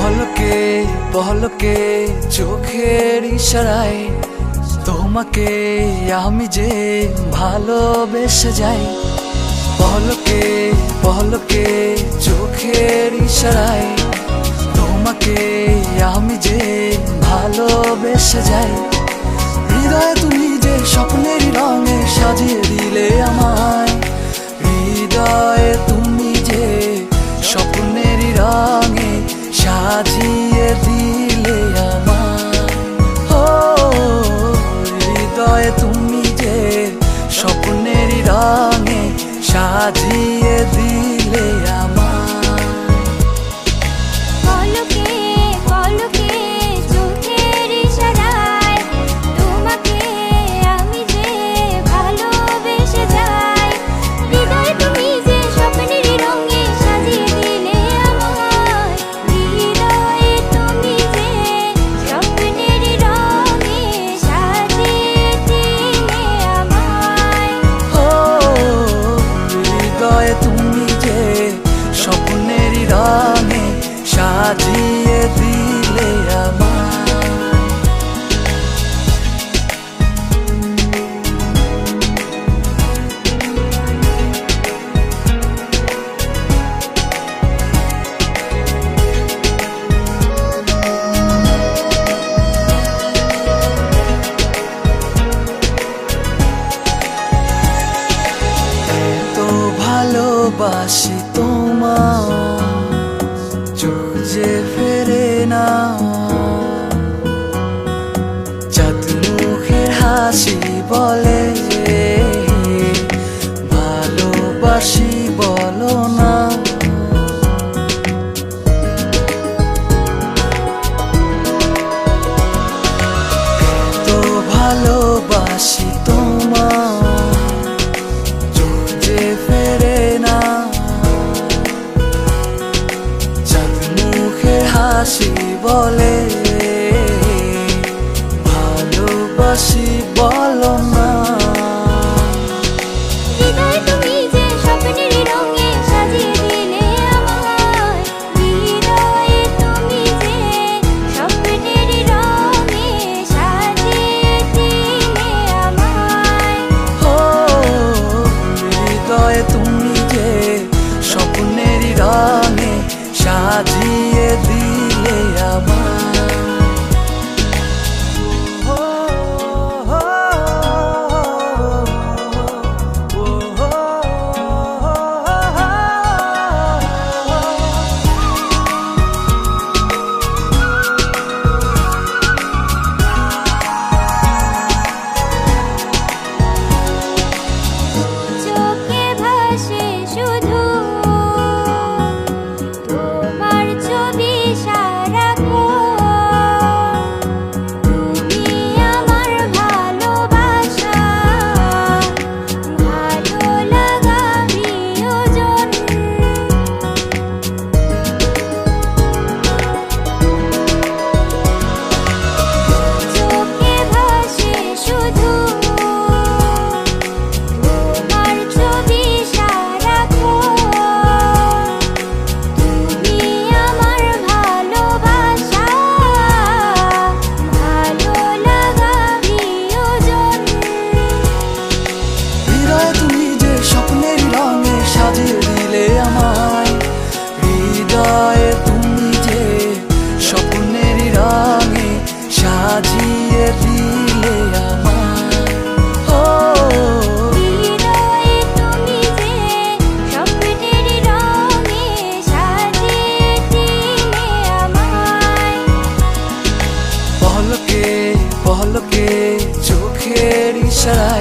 পহলকে পহলকে চোখের ইশারায় তোমাকে আমি যে ভালোবেসে যাই। পহলকে পহলকে চোখের ইশারায় তোমাকে আমি যে ভালোবেসে যাই। হৃদয়ে তুমি যে স্বপ্নের রঙে সাজিয়ে দিলে আমায়, হৃদয়ে তুমি যে স্বপ্নের রঙে সাজিয়ে দিলে আমায়। ও হৃদয়ে তুমি যে স্বপ্নের রঙে সাজিয়ে দিলে আমায়। তুমি যে স্বপ্নের রঙে সাজিয়ে দিলে আমায়। ভালোবাসি তোমায় চোখ যে ফেরে না, চাঁদ মুখের হাসি বলে ভালোবাসি বলো না। তো ভালোবাসি তোমায় চোখ যে ফেরে না, চাঁদ মুখের হাসি বলে ভালোবাসি বলো না। তুমি যে স্বপ্নের রঙে সাজিয়ে দিলে আমায়। হৃদয়ে তুমি যে স্বপ্নের রঙে সাজিয়ে দিলে আমায়। ও হৃদয়ে তুমি যে স্বপ্নের রঙে সাজিয়ে দিলে আমায়। পহলকে পহলকে চোখের ইশারায়